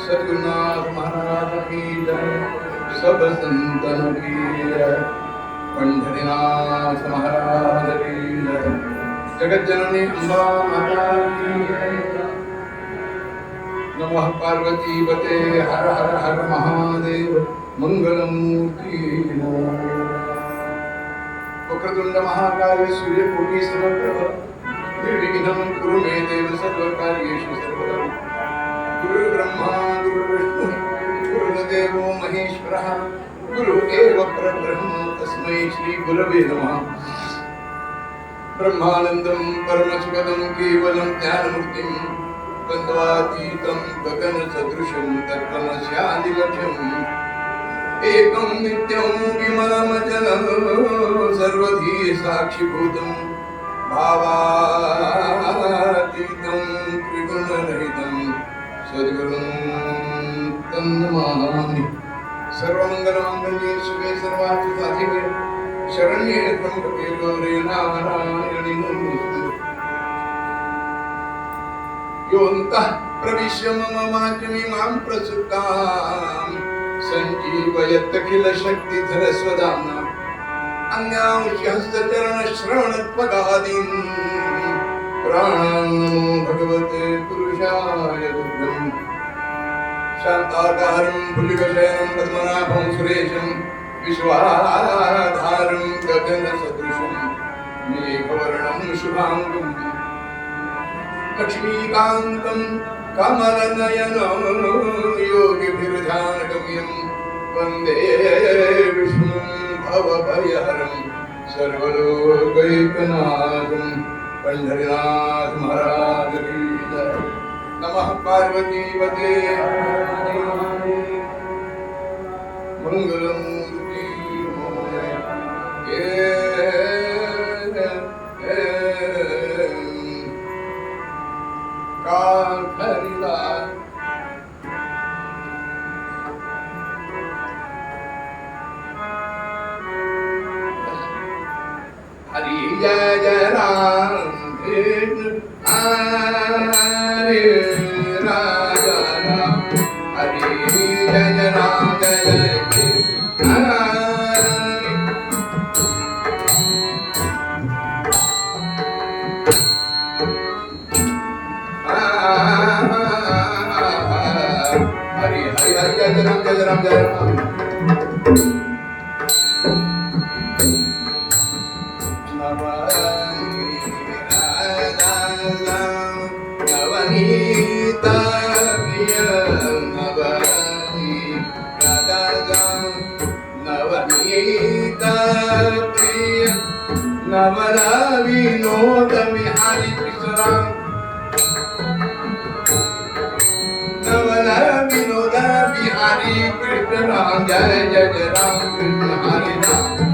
सद्गुरुनाथ महाराज की जय, सब संतन की जय, पंढरीनाथ महाराज की जय, जगत जननी अम्बा माता की जय। नमः पार्वती पते हर हर हर महादेव मंगलमूर्ति वक्रतुंड महाकाय सूर्यकोटि समप्रभ निर्विघ्नं कुरु मे देव सर्वकार्येषु सर्वदा। गुरु ब्रह्मा गुरु विष्णु गुरुदेवो महेश्वरः गुरु एव परब्रह्म तस्मै श्री गुरवे नमः। ब्रह्मानन्दं परमसुखदं केवलं ज्ञानमूर्तिं द्वन्द्वातीतं गगनसदृशं दर्पणस्यादिलक्ष्यम् एकं नित्यं विमलमचलं सर्वधी साक्षिभूतं भावातीतं त्रिगुणरहितं सद्गुरुं तन्नमामि। सर्वमङ्गलमाङ्गल्ये शिवे सर्वार्थसाधिके शरण्ये त्र्यम्बके गौरी नारायणि नमोस्तुते। योऽन्तः प्रविश्य मम वाचमिमां प्रसुप्तां सञ्जीवयत्यखिलशक्तिधरस्वदाम्ना अन्यांशि हस्तचरणश्रवणत्वगादीन् प्राणान् नमो भगवते पुरुषाय तुभ्यम्। शान्ताकारं भुजगशयनं पद्मनाभं सुरेशं विश्वाधारं गगनसदृशं मेघवर्णं शुभाङ्गं लक्ष्मीकान्तं कमलनयनं योगिभिर्ध्यानगम्यं वन्दे विष्णुं भवभयहरं सर्वलोकैकनाथं पंढरीनाथ महाराज की जय। नमः पार्वती पते मंगलमूर्ति कालहरिदास हरि जय जय राम कृष्ण हरे राजा राम हरि जय जय राम जय जय कृष्ण हरि हरि हरि जय राम जय राम जय राम। नवला विनोद विहारी कृष्ण नवला विनोद विहारी कृष्ण राम जय जय जय राम कृष्ण हरे राम जय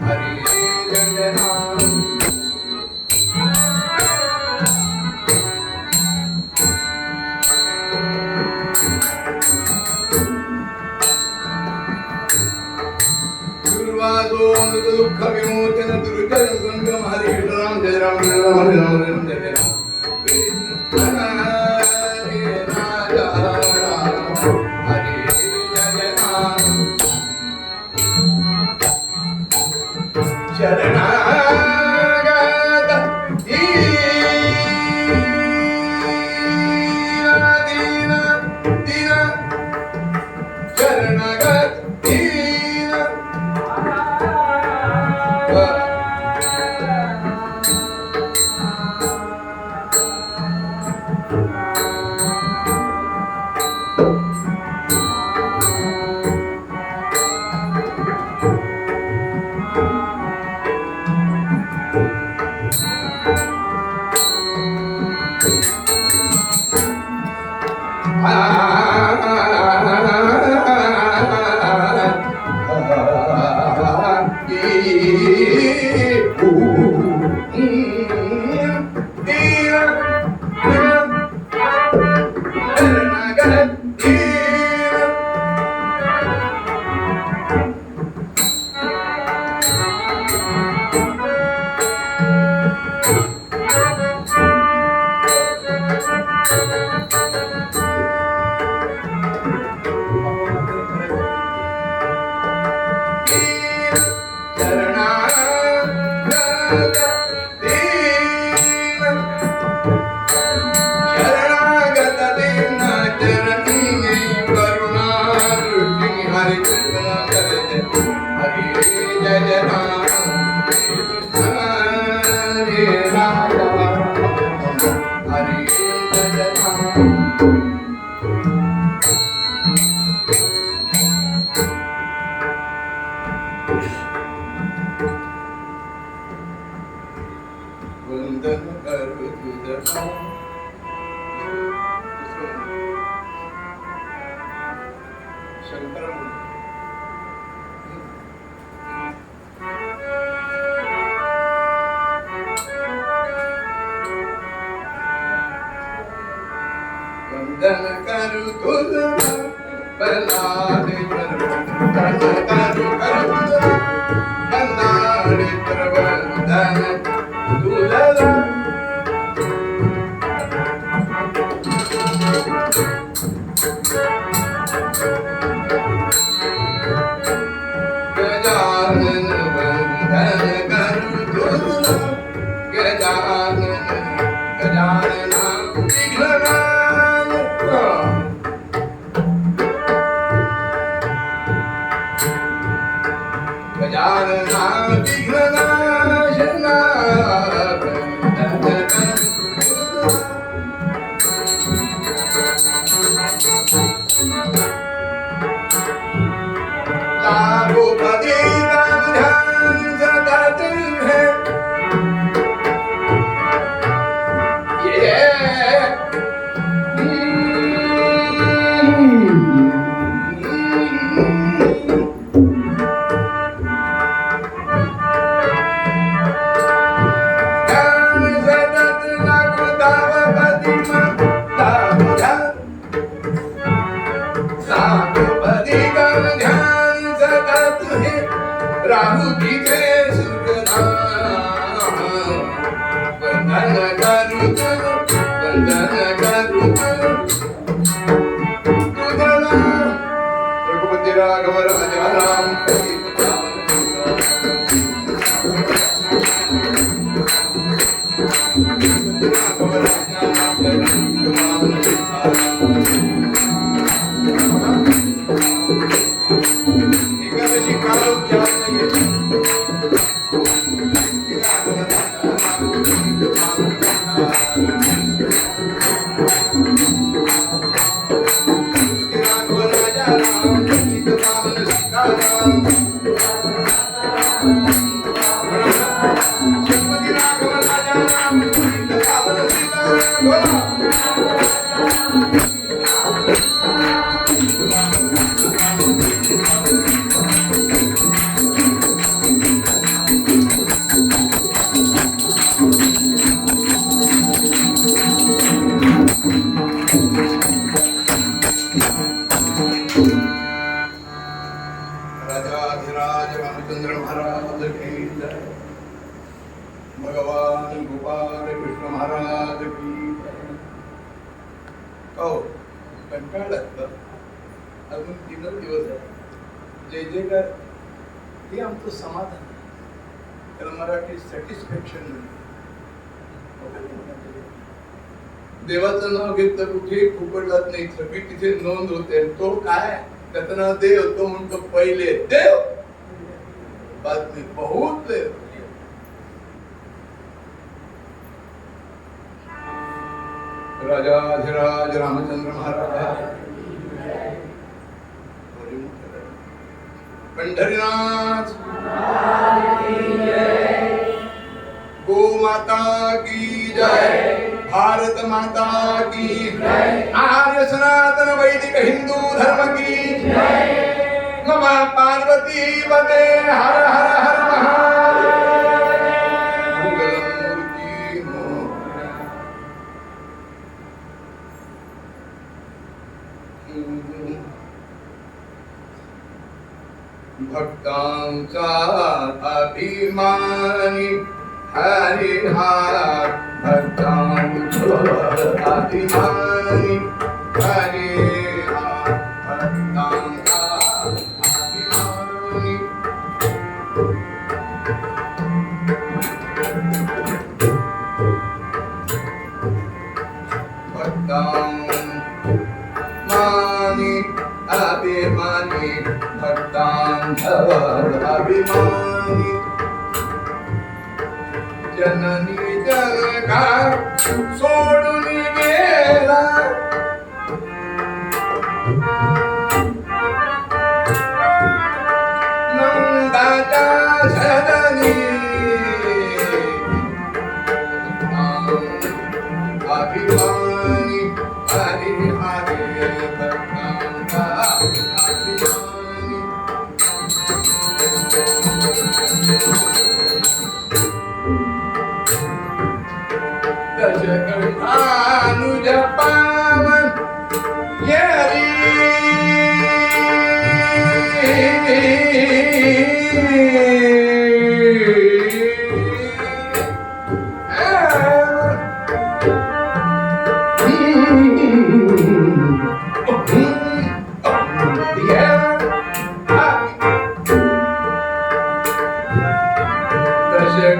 हरे जय जय राम। दुख विमोचन दुर्जन संगम हरि राम जय राम जय राम हरे राम जय राम। वंदन करू तुझा बलाडे वंदन करू तुझा बलाडे वंदन तुझा गजानन वंदन करू तुझा गजानन गजानन भगवान गोपाल कृष्ण महाराज की कंटाळत अजून 3 दिवस आहे. जय जयकार हे आमचं समाधान त्याला मराठी सॅटिस्फॅक्शन देवाचं नाव घेतलं कुठे फुकट जात नाही, सगळी तिथे नोंद होते. तो काय त्याचं नाव देव, तो म्हणतो पहिले देव बाद में बहुत देव. राजाधिराज रामचंद्र महाराज पंढरीनाथ गो माता की जय, भारत माता की, आर्य सनातन सनातन वैदिक हिंदू धर्म की नमः पार्वती पते हर हर हर महादेव मंगलमूर्ती भक्तांचा अभिमानी हरि हार भक्तांचा अभिमानी हरि हार भक्तांचा अभिमानी भक्तांमानी अभिमानी भक्तांचा अभिमानी जननी जगा सोडून गेला नंदाच्या सदनी अभिमानी हरी हरे भक्तांचा अभिमानी दशकंठानुज पावन यरी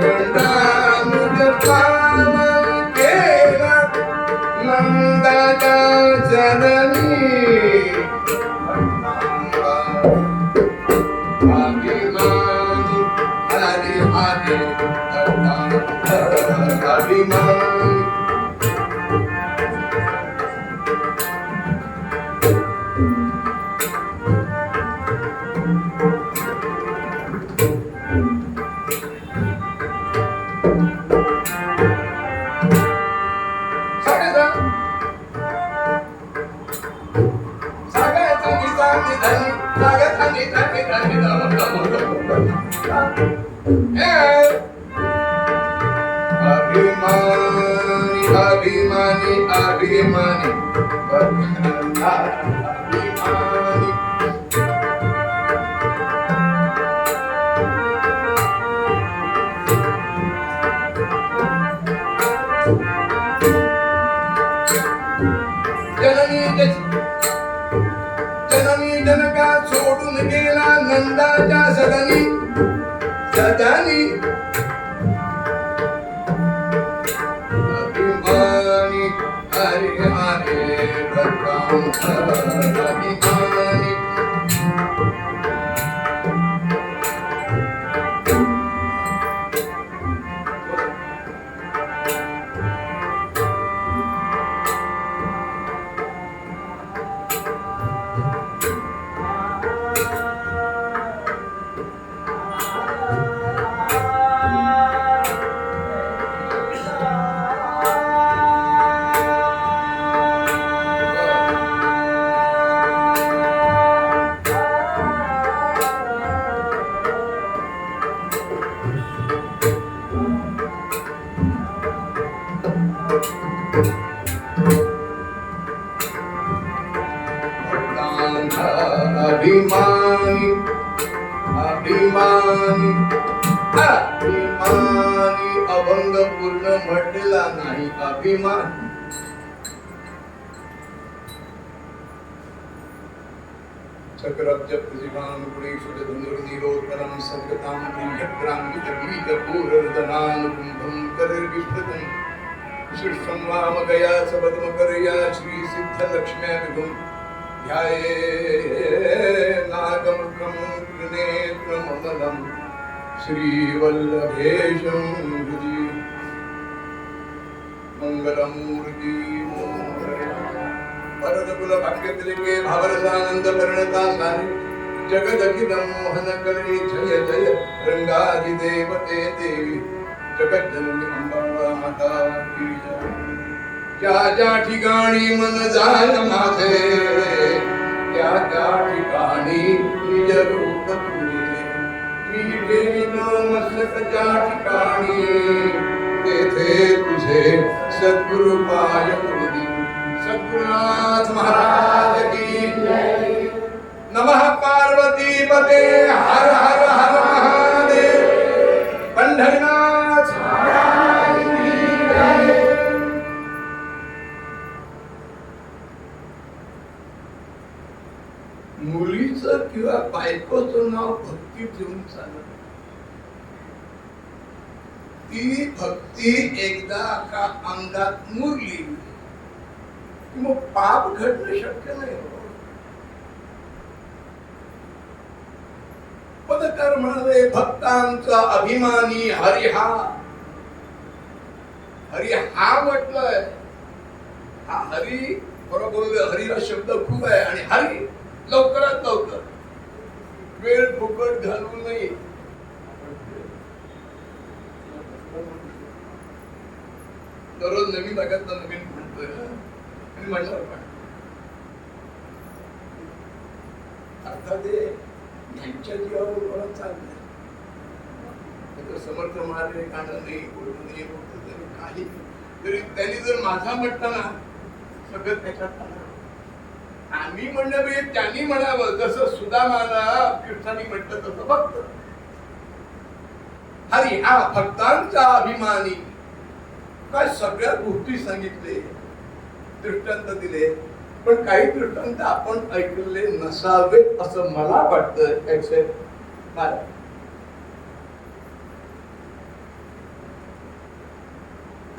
दशकंठानुज पावन केला नंदाच्या जननी अभिमानी हरी हरे अभिमानी अभिमानी अभिमानी अभिमानी अभिमानी जननी जनका सोडून गेला नंदाच्या सदनी सदनी अभिमानी हरे हरे भक्तांचा अभिमानी अभिमानी अभिमानी अभिमानी अभंग पूर्ण म्हटला नाही अभिमान चक्रब्ज प्रतिभान गुणेश्वर धनुर्निरोधनं संगतां पुण्यक्रांतिक बीजपूरर्दनान् कुंभं करिर्विष्टतं शिष्टं वामगया सबदमकरया श्री सिद्ध लक्ष्म्या विभुं ध्याये नागमुखं त्रिनेत्रममलं श्रीवल्लभेशं हृदि मंगलमूर्ति भरतकुल भाग्यतिलके भावरसानंद परिणता सारे जगदखिल मोहन करे जय जय रंगादि देवते देवी जगज्जननी अंबा माता की जय. ज्या ज्या ठिकाणी मन जाय माझे निज रूप तुझे मी ठेवीन मस्तकच्या ठिकाणी तेथे तुझे सद्गुरु पाय पडू सद्गुरुनाथ महाराज की जय नमः पार्वती पते हर हर हर महादेव पंढरीनाथ महाराज की जय मुलीचं किंवा बायकोचं नाव भक्ती ठेवून चालत ती भक्ती एकदा का अंगात मुरली मग पाप घडणं शक्य नाही. पदकर म्हणाले भक्तांचा अभिमानी हरी हा म्हटलंय. हा हरी बरोबर बोलले. हरीला शब्द खूप आहे आणि हरी लवकरात लवकर वेळ फुकट घालवू नये. दररोज नवीन जगात नवीन म्हणतोय आणि म्हणलं पण अर्थात ह्यांच्या जीवावर मला चाललंय. समर्थ महाराज गाणं नाही बोलू नाही बोलतो काही तरी त्यांनी जर माझा म्हटलं ना सगळं त्याच्यात आम्ही म्हणणं म्हणजे त्यांनी म्हणावं. जसं सुदामाला कृष्णाने म्हटलं तसं भक्त हरी हा भक्तांचा अभिमानी. काय सगळ्या गोष्टी सांगितले दृष्टांत दिले पण काही दृष्टांत आपण ऐकले नसावे असं मला वाटतं.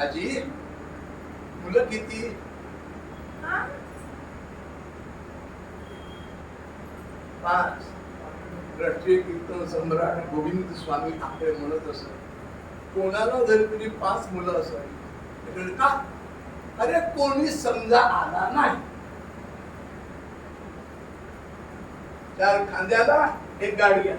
आजी मुलं किती? पाच. राष्ट्रीय कीर्तन सम्राट गोविंद स्वामी आपले म्हणत असत कोणाला जरी तरी 5 मुलं असावी का? अरे कोणी समजा आला नाही. 4 खांद्याला एक गाडी आहे.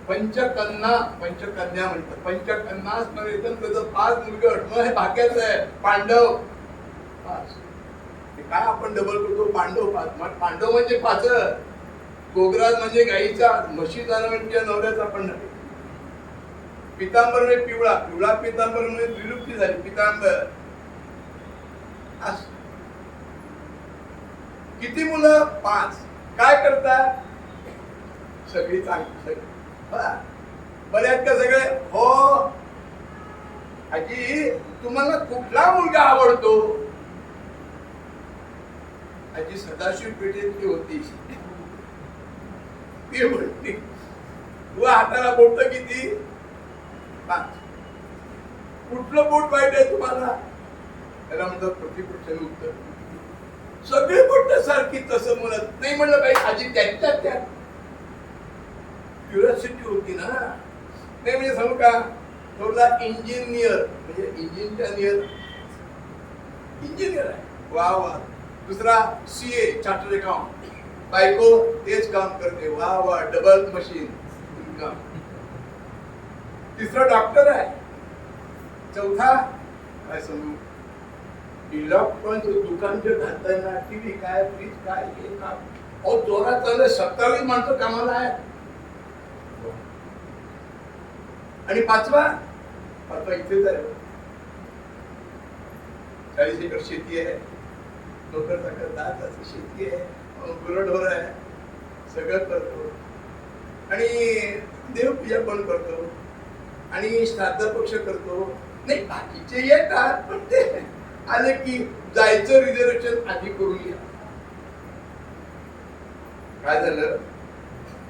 पंचकन्या म्हणतात. पंचकन्यास मध्ये त्याचं 5 मुलगे अठवण हे भाग्याचं आहे. पांडव 5. काय आपण डबल करतो पांडव 5. पांडव म्हणजे 5. गोगराज म्हणजे गाईचा म्हशीचा म्हणजे नवऱ्याचा पण पितांबर म्हणजे पिवळा पितांबर म्हणजे विलुप्ती झाली. पितांबर किती मुलं? 5. काय करतात? सगळी चांगली बऱ्याच का सगळे हो. आजी तुम्हाला कुठला मुलगा आवडतो? आजी सदाशिव पेठेतली होती. ती म्हणते तू हाताला बोट किती? 5. कुठलं बोट वाईट आहे तुम्हाला? त्याला म्हणतात प्रतिपक्षाने उत्तर सगळी बोट सारखी तसं म्हणत नाही. म्हणलं बाई आजी त्यांच्यात त्या क्युरिओसिटी होती ना. नाही म्हणजे सांगू का थोडा इंजिनियर म्हणजे इंजिनच्या इंजिनियर आहे. वा वा. दुसरा CA चार्टर्ड अकाउंट. बायको तेच काम करते. वा वा. Double machine income. तिसरा डॉक्टर आहे. चौथा काय सांगू इलेक्ट्रॉनिक दुकान जे घालताय ना टीव्ही काय फ्रीज काय हे काम अहो जोरात चाललंय. 27 माणसं कामाला आहे. आणि 5वा इथेच आहे. 40 एकर शेती आहे. डोकर टाकत 10 शेती आहे. गुरढोर आहे. सगळं करतो आणि देवपूजा पण करतो आणि श्राद्ध पक्ष करतो. नाही बाकीचे येतात पण ते आले की जायचं रिझर्वेशन आधी करून घ्या. काय झालं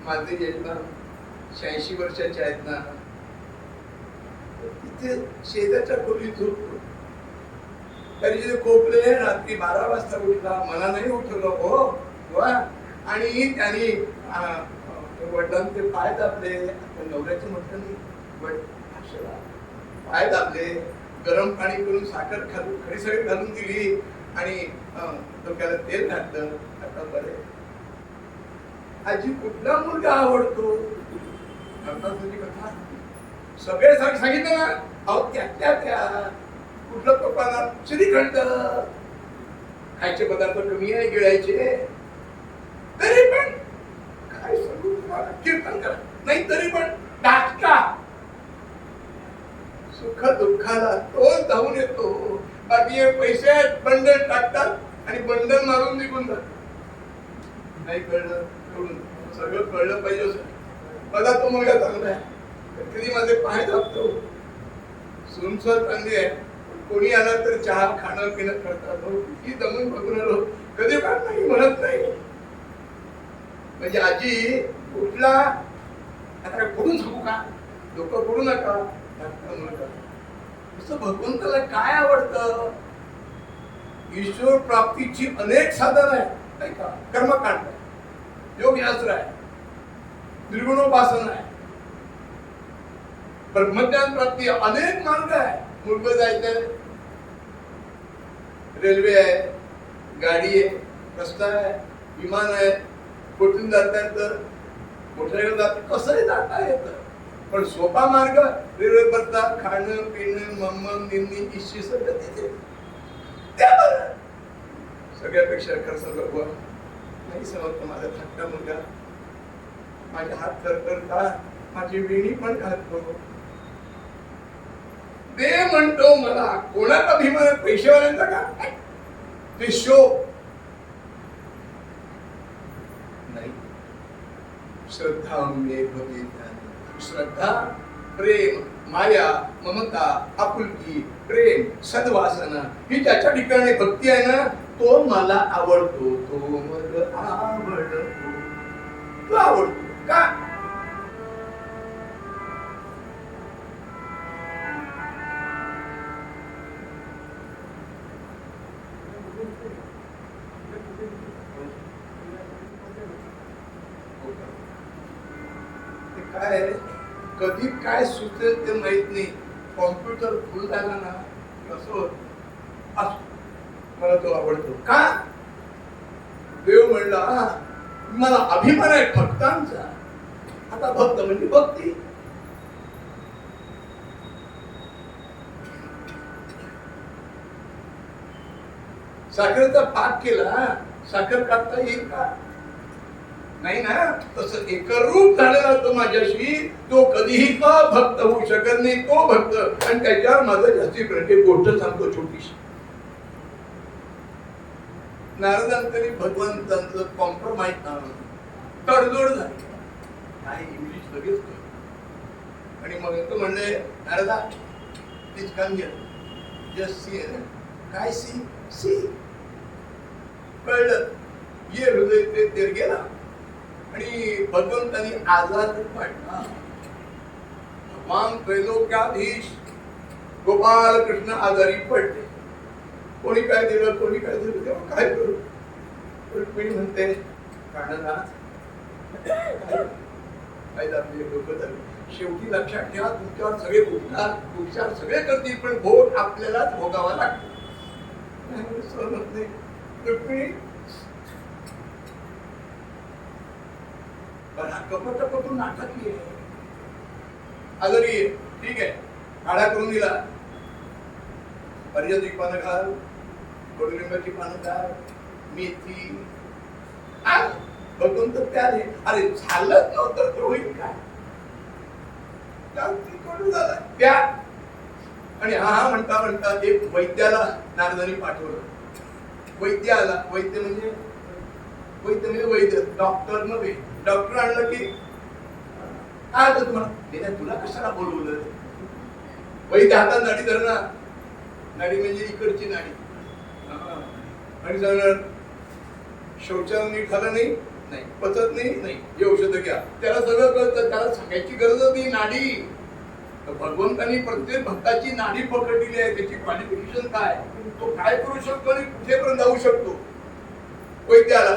माझे आहेत ना 86 वर्षाचे आहेत ना तिथे शेजारच्या खोलीत झोपतो. तरी जे खोकले रात्री 12 वाजता उठला. मला नाही उठवलं हो. आणि त्यांनी वडिलांचे पाय दाबले. नवऱ्याचे म्हटलं नाही पाय दाबले. गरम पाणी करून साखर खडीसाखर घालून दिली आणि डोक्याला तेल घातलं. आता बरे. आजी कुठला मुलगा आवडतो? तुझी कथा सगळे सांगितलं ना. अहो त्या कुठलं पप्पाला श्रीखंड खायचे पदार्थ कमी आहे गिळायचे. तरी पण काय सांगू तुम्हाला, कीर्तन करा नाही तरी पण टाका. सुख दुःखाला तो धावून येतो. बाकी हे पैसे बंडल टाकतात आणि बंडल मारून निघून जातात. नाही कळलं कळून सगळं कळलं पाहिजे. बघा तो मुलगा चांगला आहे, कधी माझे पाय दाबतो, सुनसर चांगली आहे, कोणी आला तर चहा खाणं पिणं करतात. किती दमून बघून आलो, कधी काय नाही म्हणत नाही. म्हणजे आजी कुठला आता फोडून सांगू का, डोकं फोडू नका, भगवंताला काय आवडतं. ईश्वर प्राप्तीची अनेक साधन आहे का, कर्मकांड आहे, योगशास्त्र आहे, निर्गुणोपासना आहे, ब्रह्मज्ञान प्राप्ती अनेक मार्ग आहे. मुलग जायचंय, रेल्वे आहे, गाडी आहे, रस्ता आहे, विमान आहे, कुठून जाता येतं, मोठ्याकडे जात कसंही जाता येतं. पण सोपा मार्ग रेल्वे करता खाणं पिणं मम्मम निंदी इच्छी सगळं तिथे सगळ्यापेक्षा खर्च बघवा नाही समजत. माझा धाकटा मुलगा, माझे हात थरथरतात, माझी वेणी पण घालतो. ते म्हणतो मला कोणाचा अभिमान, पैशावाल्यांचा का, ते शो नाही. श्रद्धा श्रद्धा प्रेम माया ममता आपुलकी प्रेम सद्वासना ही ज्याच्या ठिकाणी भक्ती आहे ना, तो मला आवडतो, तो मला आवडतो, तो आवडतो का. काय कधी काय सुचेल ते माहित नाही. कॉम्प्युटर फुल झाला ना असं मला तो आवडतो का. देव म्हणला मला अभिमान आहे भक्तांचा. आता भक्त म्हणजे भक्ती. साखरेचा पाक केला, साखर काढता येईल का, नाही ना. तसं एकरूप झालेला तो माझ्याशी, तो कधीही भक्त होऊ शकत नाही. तो भक्त आणि त्याच्यावर माझं जास्ती प्रेम. गोष्ट सांगतो छोटीशी. नारदांतरी भगवंतांचं कॉम्प्रोमाइज तडजोड झाली, काय इंग्लिश लगेच आणि मग तो म्हणले नारदा please come here just see. काय सी सी कळलं, ये हृदय ते तेर गेला आणि भगवंतांनी आजाद पाडला. भगवान त्रैलोक्याधीश गोपाल कृष्ण आजारी पडले. कोणी काय दिलं कोणी काय दिलं, तेव्हा काय करू. रुक्मिणी म्हणते प्राणनाथ काय दाबले डोकं दाबले. शेवटी लक्षात ठेवा तुमच्यावर सगळे उपचार सगळे करतील, पण भोग आपल्यालाच भोगावा लागतो. रुक्मिणी कपटपटून नाटकी आहे. आजारी ठीक आहे, काढा करून दिला. हरियाची पानं घाल, कडुलिंबाची पानं घाल, मेथी बघून तर त्याने अरे झालं नव्हतं तर होईल काय. त्या आणि हा म्हणता म्हणता एक वैद्याला नारदांनी पाठवलं. वैद्य आला. वैद्य म्हणजे वैद्य, डॉक्टर नव्हे. डॉक्टर आणलं की काय होतं तुम्हाला, तुला कशाला बोलवलं. वैद्य हातात नाडी धरणार. नाडी म्हणजे इकडची नाडी आणि जाणार. शौचाला नीट झालं नाही, पचत नाही, हे औषध घ्या. त्याला सगळं कळतं, त्याला सांगायची गरज नाही. नाडी भगवंतांनी प्रत्येक भक्ताची नाडी पकडलेली आहे. त्याची क्वालिफिकेशन काय, तो काय करू शकतो आणि कुठेपर्यंत जाऊ शकतो. वैद्याला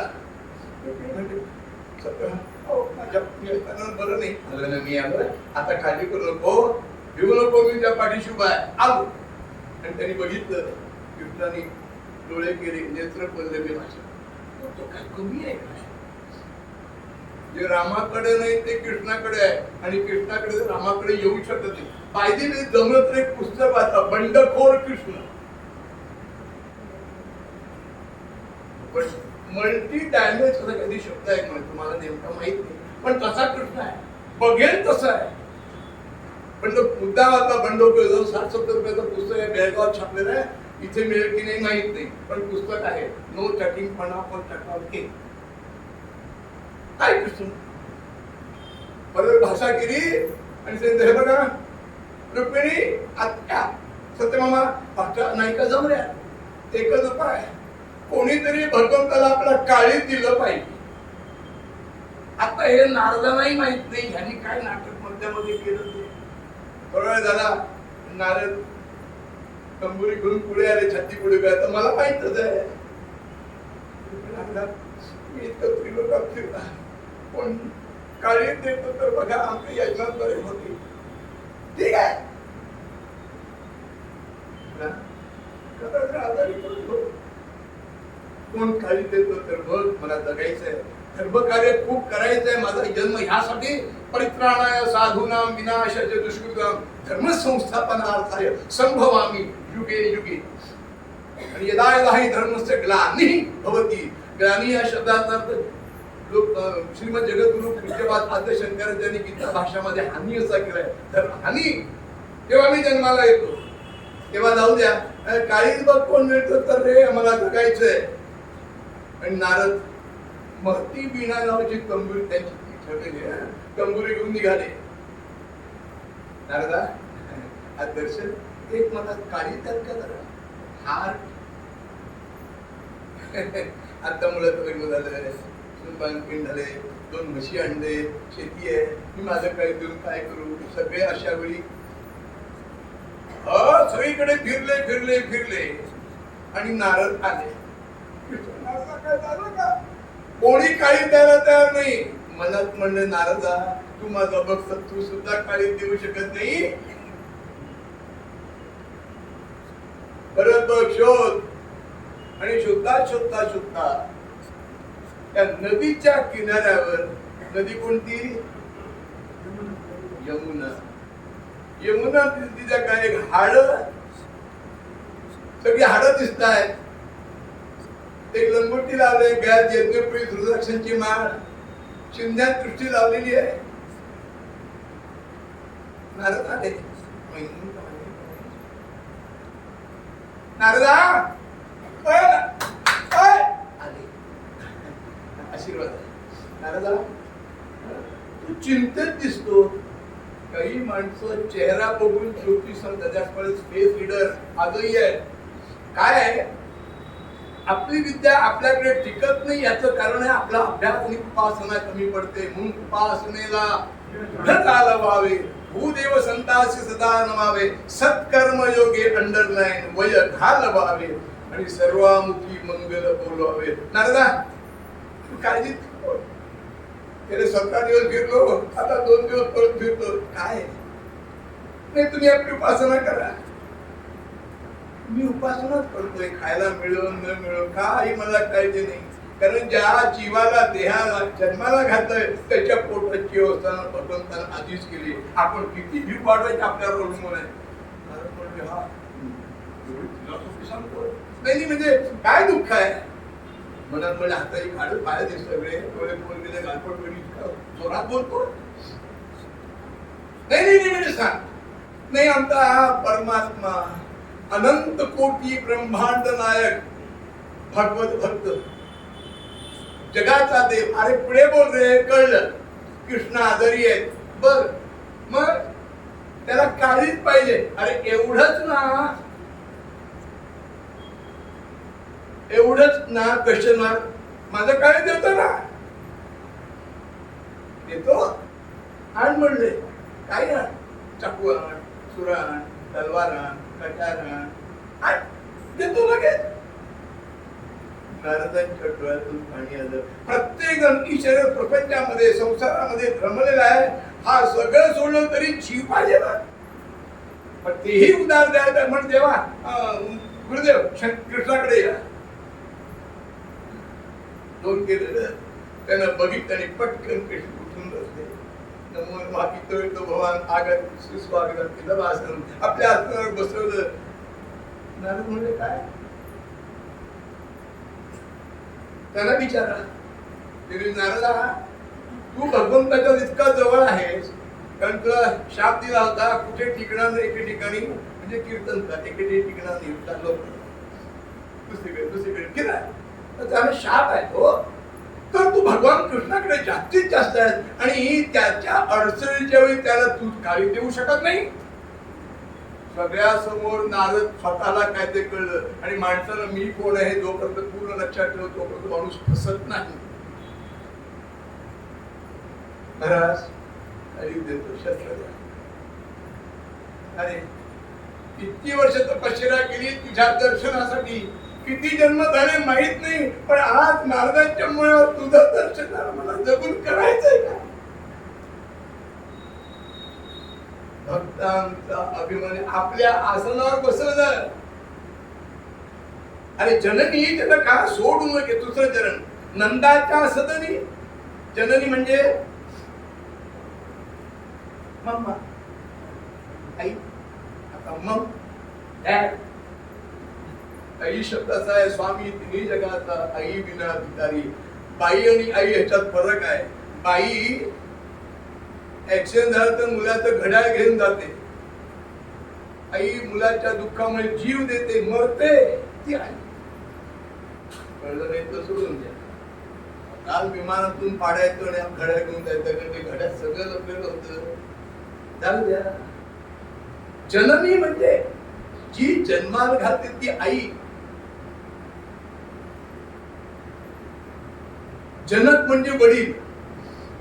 बरं नाही झालं, मी आलो आता काळजी करू नको, भिवू नको, मी त्या पाठीशी उभा आहे आलो. आणि त्यांनी बघितलं, कृष्णाने डोळे केले, नेत्र पडले मी माझ्या. तो काय कमी आहे का. जे रामाकडे नाही ते कृष्णाकडे आहे आणि कृष्णाकडे रामाकडे येऊ शकत नाही. पाहिजे नाही जमलं तर एक पुस्तक वाचा, बंडखोर कृष्ण. पण मल्टी डायमेन्स असा कधी शब्द आहे म्हणजे तुम्हाला नेमका माहित नाही, पण तसा कृष्ण आहे, बघेल तसा आहे. पण तो मुद्दा आता बंडो 60-70 रुपयाचं पुस्तक आहे, बेळगावात छापलेलं आहे, इथे मिळेल की नाही माहित नाही, पण पुस्तक आहे. नो टकिंग पणा पण टकाव के काय कृष्ण बरोबर भाषा केली आणि हे बघा रुक्मिणी आत्या सत्यमामा भाषा नाही का जमल्या. एकच उपाय, कोणीतरी भगवंताला आपला काळीज दिलं पाहिजे. आता हे नारदांनाही माहित नाही ह्यांनी काय नाटक मध्यामध्ये केलं ते. थोडा वेळ झाला नारद तंबुरी घेऊन पुढे आले, छाती पुढे काय तर मला माहितच आहे मी इतकं त्रिलोकात फिरला, पण काळी देतो तर बघा आमच्या यजमान बरे होते. ठीक आहे कोण काळी देतो तर बघ, मला जगायचंय, धर्मकार्य खूप करायचंय, माझा जन्म ह्यासाठी परित्राणाय साधूनां विनाशाय दुष्कृतां धर्मसंस्थापनार्थाय संभवामि युगे युगे. आणि यदा यदा हि धर्मस्य ग्लानिः भवति, ग्लानी या शब्दाचा अर्थ लोक श्रीमद जगद्गुरु पूज्यपाद आद्य शंकराचार्यांनी गीता भाषामध्ये हानी असा केलाय, धर्म हानी. तेव्हा मी जन्माला येतो तेव्हा जाऊ द्या, काळीच बघ कोण मिळतं तर रे आम्हाला जगायचंय. आणि नारद महती वीणा नावाची तंबुरी त्यांची ठेवलेली आहे, तंबुरी घेऊन निघाले. नारदा आज दर्शन एक मला काळी तर्क जरा हार आता मुलाचं लग्न झालं, सुनबान झाले, 2 म्हशी आणले, शेती आहे, मी माझं काय देऊन काय करू. सगळे अशा वेळी सगळीकडे फिरले फिरले फिरले आणि नारद आले. काय झालं का? कोणी काळी द्यायला तयार नाही. मनात म्हणले नारदा तू माझा भक्त, तू सुद्धा काळी देऊ शकत नाही. परत बघ शोध. आणि शोधता शोधता शोधता त्या नदीच्या किनाऱ्यावर, नदी कोणती? यमुना. यमुना तिच्या काय हाड, सगळी हाडं दिसत आहेत. एक लंगोटी लावले, गळ्यात यज्ञपुरी रुद्राक्षांची माळ, शिंद्यात दृष्टी लावलेली आहे. नारद आले. नारदा आले, आशीर्वाद. नारदा तू चिंतेत दिसतो. काही माणसं चेहरा बघून ज्योतिष सांगतात, त्याचमुळे स्पेस लीडर आजही आहे. काय आहे, आपली विद्या आपल्याकडे टिकत नाही, याचं कारण आहे आपला अभ्यास आणि उपासना कमी पडते. म्हणून उपासनेला व्हावे, भूदेव संतासी सदा नमावे, सत्कर्म योगे अंडरलाईन वय घालवावे आणि सर्वामुखी मंगल बोलवावे. नारदा काळजी, गेले 17 दिवस फिरलो, आता 2 दिवस परत फिरतो. काय नाही, तुम्ही आपली उपासना करा. मी उपासनाच करतोय, खायला मिळो न मिळो काही मला काळजी नाही. कारण ज्या जीवाला देहाला जन्माला घातलंय त्याच्या पोटाची व्यवस्था भगवंतानं आधीच केली. आपण किती जीव वाढवायचे आपल्यावर अवलंबून आहे. नाही म्हणजे काय दुःख आहे मनात? म्हणजे हाताची काढ पाय दिसत सगळे डोळे फोन गेले, गालपट वेळी जोरात बोलतो. नाही नाही नाही म्हणजे सांग नाही, आमचा परमात्मा अनंत कोटी ब्रह्मांड नायक भगवत भक्त जगाचा देव. अरे पुढे बोल रे, कळलं कृष्ण आजारी आहेत. बर मग त्याला काळीच पाहिजे. अरे एवढंच ना, एवढंच ना, क्वेश्चन मार्क. माझं काय देतो ना, देतो. आण म्हणले काय आण, चाकू आण, सुरा आण, तलवार आण, कटार आण, देतो लगेच. नारदांच्या डोळ्यातून पाणी आलं. प्रत्येक जण ईश्वर प्रपंचामध्ये संसारामध्ये भ्रमलेला आहे. हा सगळं सोडलं तरी जीव पाहिजे ना. पण तेही उदार द्यायला म्हण देवा गुरुदेव कृष्णाकडे या. 2 केलेलं त्यानं बघितलं आणि पटकन कृष्ण उठून बसले. नमो मागितो भगवान आगत सुस्वागत केलं वासन आपल्या हातावर बसवलं. नारद म्हणले काय त्याला विचारा, नारदा तू भगवंताच्या इतका जवळ आहेस, कारण तुला शाप दिला होता कुठे टिकणार नाही एके ठिकाणी, म्हणजे कीर्तन कर एके टिकणार नाही, चाललो दुसरीकडे केला, तर त्याला शाप आहे तो. तर तू भगवान कृष्णाकडे जास्तीत जास्त आहे आणि त्याच्या अडचणीच्या वेळी त्याला तू गाळी देऊ शकत नाही. सगळ्या समोर नारद स्वतःला काय ते कळलं आणि माणसाला मी कोण आहे जोपर्यंत पूर्ण लक्षात ठेवतो तोपर्यंत माणूस फसत नाही. महाराज आई देतो शस्त्र द्या. अरे किती वर्ष तपश्चर्या केली तुझ्या दर्शनासाठी, किती जन्म झाले माहित नाही, पण आज नारदाच्या मुळावर तुझं दर्शन झालं, मला जगून करायचंय का? भक्तांचा अभिमान आपल्या आसनावर बसवलं. अरे जननी त्याला का सोडून घे. दुसरं चरण नंदाच्या सदनी. जननी म्हणजे मम्मा आई. आता मग डॅड. आई शब्द असा आहे स्वामी तिन्ही जगाचा, आई विना भिकारी. बाई आणि आई ह्याच्यात फरक आहे. बाई ऍक्सिडेंट झाला तर मुलाचं घड्याळ घेऊन जाते, आई मुलाच्या दुःखामुळे जीव देते, मरते, ती आई. कळलं नाही तर सोडून द्या. काल विमानातून पाडायचं आणि घड्याळ घेऊन जायचं, ते घड्याळ सगळं लपलेलं होतं, चालू द्या. जननी म्हणजे जी जन्माला घालते ती आई. जनक म्हणजे वडील.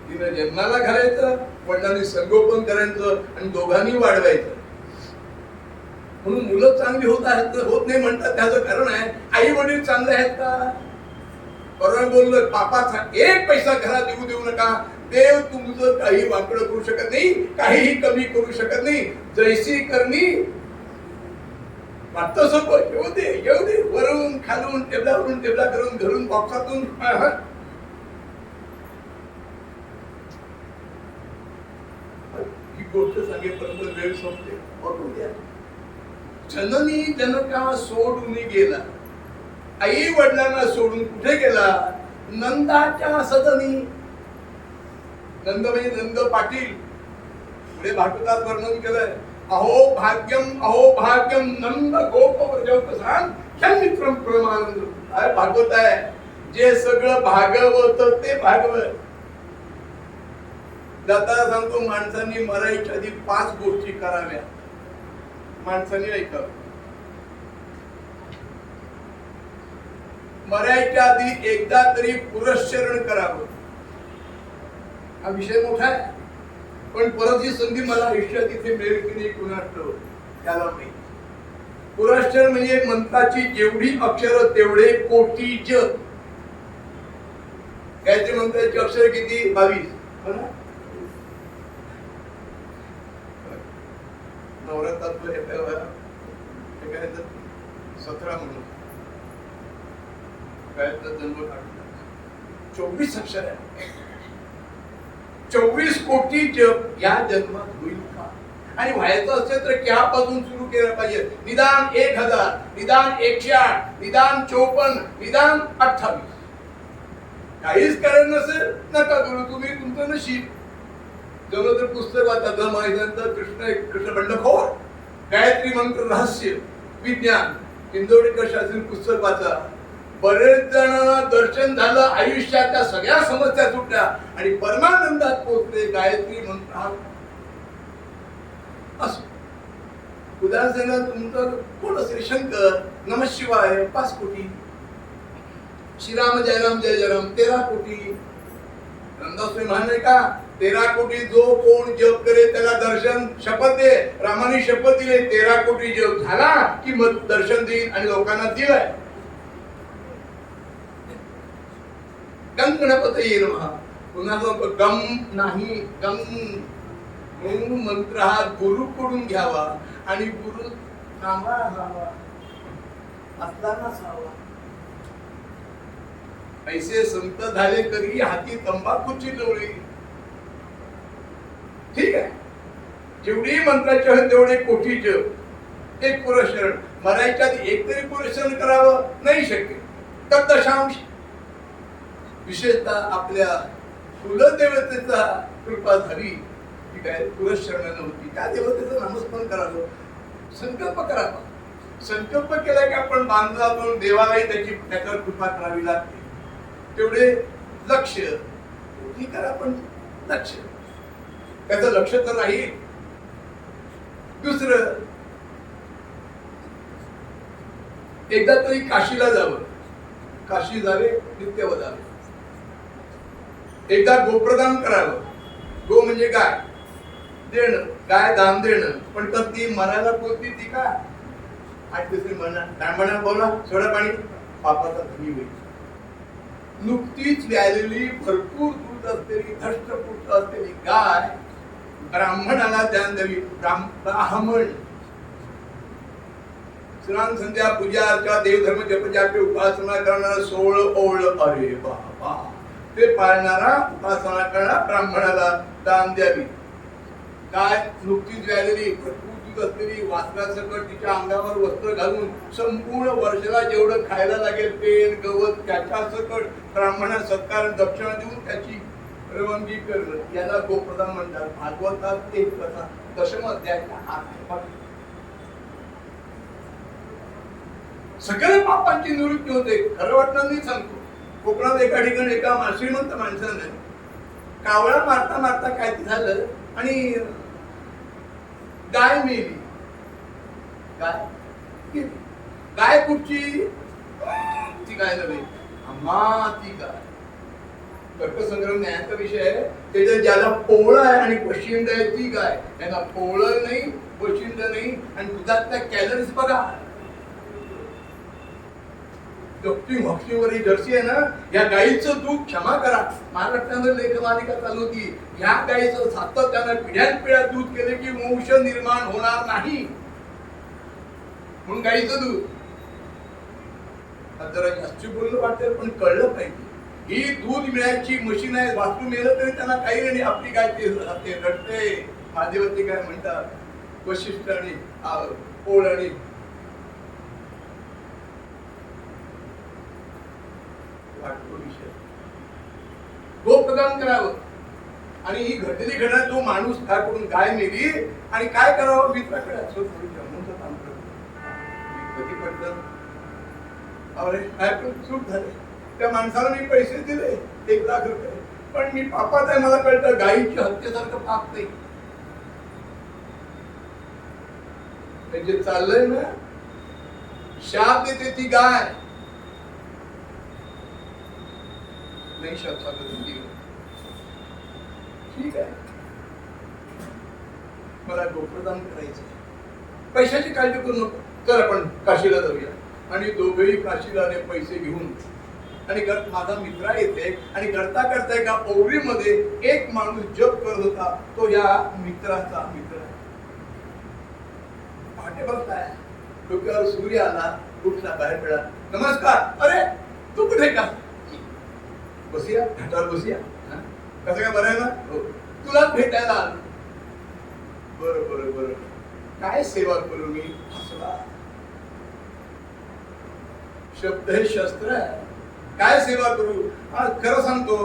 तिने जन्माला घालायचं, वडिलांनी संगोपन करायचं आणि दोघांनी वाढवायचं. म्हणून मुलं चांगली होत आहेत होत नाही म्हणतात, त्याचं कारण आहे आई वडील चांगले आहेत का? परवा बोललो पापाचा एक पैसा घरात येऊ देऊ नका. देव तुमचं काही वाकडं करू शकत नाही, काहीही कमी करू शकत नाही. जैसी करणी वाटतं सोपं, येऊ दे वरून खालून टेबलावरून टेबला करून घरून बॉक्सातून. ही गोष्ट सांगेपर्यंत वेळ संपते. बघून द्या. जननी जनका सोडून गेला, आई वडिलांना सोडून कुठे गेला? नंदाच्या सदनी. नंद म्हणजे नंद पाटील. पुढे भागवतात वर्णन केलंय, अहो भाग्यम नंद गोप व्रजोपसान मित्रम प्रमानंद. काय भागवत आहे, जे सगळं भागवत ते भागवत. जाताना सांगतो माणसांनी मरायच्या आधी 5 गोष्टी कराव्या. माणसांनी ऐकावं. मरायच्या आधी एकदा तरी पुरस्चरण करावं. हा विषय मोठा आहे, पण परत ही संधी मला आयुष्यात इथे मिळेल की नाही कुणास ठाऊक, त्याला माहिती. पुरस्चरण म्हणजे मंत्राची जेवढी अक्षरं तेवढे कोटी जप. गायत्री मंत्राची अक्षर किती? 22. नवरात्रात 17 म्हणून जन्म काढला. 24 अक्षर आहे. 24 कोटी जप या जन्मात होईल का? आणि व्हायचं असेल तर केव्हापासून सुरू केलं पाहिजे? निदान 1000, निदान 108, निदान 54, निदान 28. काहीच करायचं नसेल नका करू, तुम्ही तुमचं नशीब. जवळ तर पुस्तक वाचा, माहिती कृष्ण बंडखोर, गायत्री मंत्र रहस्य विज्ञान, इंदोरीकर शास्त्री पुस्तक वाचा. बरेच जणांना दर्शन झालं, आयुष्याच्या सगळ्या समस्या सुटल्या आणि परमानंदात पोहोचले. गायत्री मंत्र असं उदाहरण तुमचं कोण असेल? शंकर नमः शिवाय 5 कोटी, श्रीराम जय राम जय जय राम 13 कोटी. नंदास्वामी म्हणाले का 13 कोटी जो कोण जप करे त्याला दर्शन. शपथ दे, रामाने शपथ दिली 13 कोटी जप झाला की मग दर्शन देईल आणि लोकांना दिलंय. गम गणपतये नमः. पुन्हा गम नाही, गम म्हणून मंत्र हा गुरुकडून घ्यावा आणि गुरु सांभाळावा, असतानाच हवा. पैसे संत झाले तरी हाती तंबाखूची डोळी. ठीक आहे, जेवढी मंत्राचे आहेत तेवढे कोटी जप. एक पुरस्चरण मरायच्या आधी एक तरी पुरस्चरण करावं नाही शक्य तर 0.5 विशेषतः आपल्या कुलदेवतेचा कृपा झाली की काय पुरस्चरणानं होती, त्या देवतेचं नामस्मरण करावं, संकल्प करावा. संकल्प केला की आपण बांधला, पण देवालाही त्याच्यावर कृपा करावी लागते. तेवढे लक्ष ठीक करा, पण लक्ष त्याचं लक्ष तर राहील. दुसरं, एकदा तरी काशीला जावं, काशी जावे, नित्य वदावे. एकदा गोप्रदान करावं. गो म्हणजे गाय देणं, गाय दान देणं. पण तर ती मनाला बोलती ती का आठ दुसरी म्हणा बोला सोडा पाणी पापाचा धनी होईल. नुकतीच व्यालेली भरपूर दूध असलेली धष्टपुष्ट असलेली गाय ब्राह्मणाला दान द्यावी. ब्राह्मण स्नान संध्या पूजा अर्चा देवधर्म जपजापे उपासना करणारा 16 ओळ, अरे बाबा, ते पाळणारा उपासना करणारा ब्राह्मणाला दान द्यावी. गाय नुकतीच व्यालेली भरपूर दूध असलेली वासरासकट तिच्या अंगावर वस्त्र घालून संपूर्ण वर्षाला जेवढं खायला लागेल पेन गवत त्याच्या सकट ब्राह्मणाला सत्कार दक्षिणा देऊन त्याची रवानगी करणं, याला गोप्रदान म्हणतात. भागवतात एक कथा दशम अध्यायाच्या 8. सगळ्या पापांची निवृत्ती होते. खरं वाटणार नाही सांगतो. कोकणात एका ठिकाणी एका श्रीमंत माणसानं कावळा मारता मारता काय झालं आणि गाय मेली. गाय कुठची? ती गाय नव्हे, अम्मा ती गाय. तर्कसंग्रह न्यायाचा विषय आहे. त्याच्यात ज्याला पोळं आहे आणि वशिंड आहे ती गाय, त्यांना पोळं नाही वशिंड नाही. आणि दुधातल्या कॅलरीज बघा. हॉस्टिंगवर ही जर्सी आहे ना, या गाईचं दूध क्षमा करा. महाराष्ट्रामध्ये लेखमालिका चालू होती. ह्या गाईचं सातत्यानं पिढ्यानपिढ्या दूध केले की वंश निर्माण होणार नाही म्हणून गाईचं दूध. जरा जास्त बोललं वाटतं, पण कळलं पाहिजे ही दूध मिळायची मशीन आहे. वास्तू मिळलं तरी त्यांना काही नाही. आपली गाय ते रडते. महादेवती काय म्हणतात, वशिष्ठ आणि पोळ आणि गोप्रदान करावं. आणि ही घडलेली घटना तो माणूस त्याकडून गाय मेली आणि काय करावं मित्राकडे असं जमूनचं काम करतो. कधी पडलं अरे काय पण चूक झाली. त्या माणसाला मी पैसे दिले 1 लाख रुपये, पण मी पापात आहे. मला कळतं गायीची हत्येसारखं पाप नाही. म्हणजे चाललंय ना, शाप देते ती गाय नाही. ठीक आहे, मला गोप्रदान करायचं, पैशाची काळजी करू नको, तर आपण काशीला जाऊया. आणि दोघेही काशीला पैसे घेऊन. आणि माझा मित्र येते आणि करता करता एका ओवरीमध्ये एक माणूस जप करत होता. तो या मित्राचा मित्र आहे. पहाटे बघताय डोक्यावर सूर्य आला, उठला, बाहेर पडला. नमस्कार. अरे तू कुठे का? बसूया, घाटावर बसूया. कसं काय, बरं आहे ना? हो, तुला भेटायला आलो. बरं बरं बरं, काय सेवा करू मी? हसला. शब्द हे शस्त्र आहे. काय सेवा करू? खरं सांगतो,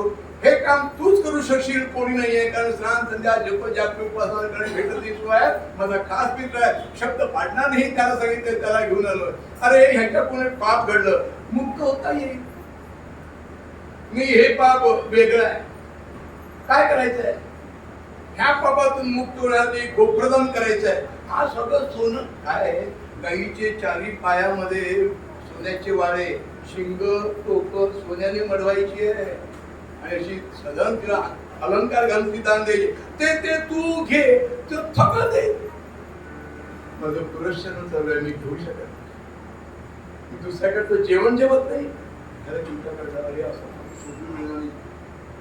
हे काम तूच करू शकशील, कोणी नाहीये. कारण स्नान संध्या जप जाप उपासना करणे भेटत शिवाय माझा खास मित्र आहे. शब्द पाडणार नाही त्याला सांगितलं, त्याला घेऊन आलो. अरे ह्याच्या पुढे पाप घडलं, मुक्त होता येईल. मी हे पाप वेगळं आहे, काय करायचंय? ह्या पापातून मुक्त होण्यासाठी गोप्रदान करायचंय. हा सगळं सोनं काय आहे? गाईचे 4 पायामध्ये सोन्याचे वाळे, शिंग टोक सोन्याने मडवायची आहे. आणि अशी सदन तिला अलंकार घालून ती दान द्यायची. ते तू घे, ते सगळं दे. माझं पुरस्कार चालू आहे, मी घेऊ शकत नाही. दुसऱ्याकडचं जेवण जेवत नाही, त्याला तुमच्याकडे अरे असं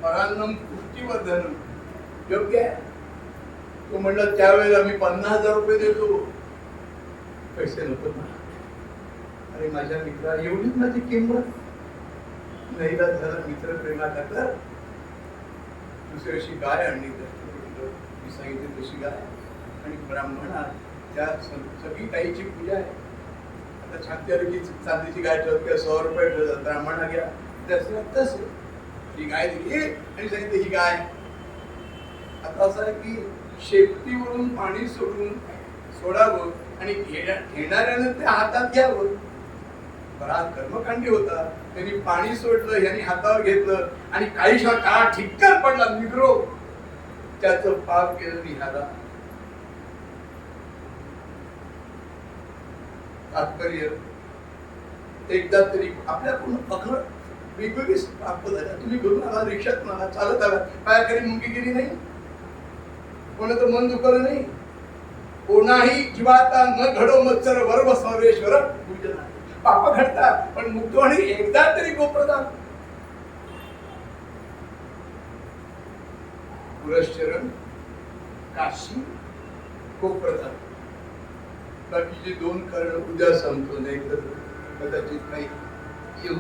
परान्नम पुष्टिवर्धन योग्य आहे. तो म्हणलं त्यावेळेला मी 50,000 रुपये देतो. पैसे नको मला. अरे माझ्या मित्रा, एवढीच माझी किंमत नाही. झाला मित्र प्रेमाचा कर. दुसरी अशी गाय आणली, मी सांगितली तशी गाय. आणि ब्राह्मणा त्या सगळी गायीची पूजा आहे. आता छात्याला की चांदीची गाय ठेवत 100 रुपये ठेवतात. ब्राह्मणा घ्या तसं ही गाय दिली आणि सांगितलं ही गाय. आता असं आहे की शेपटीवरून पाणी सोडावं आणि घेणाऱ्यानं ते हातात घ्यावं. बराच कर्मकांडी होता. त्यांनी पाणी सोडलं, यांनी हातावर घेतलं आणि काहीशा काळा ठिक्कर पडला, निग्रो. त्याचं पाप केलं निघाला. तात्पर्य एकदा तरी आपल्याकडून अखर वेगवेगळी पाप झाल्या. तुम्ही घरून आला, रिक्षात आला, चालत आला, पायाखाली मुंगी गेली नाही, कोणाचं मन दुखलं नाही, कोणाही जीवाता न घडो मत्सर वर्व सर्वेश्वर पूजना. पाप घडतात पण मुक्तवाणी एकदा तरी गोप्रदान. पुरश्चरण, काशी, गोप्रदान. बाकीचे दोन कारण उद्या सांगतो, नाही तर कदाचित काही येऊ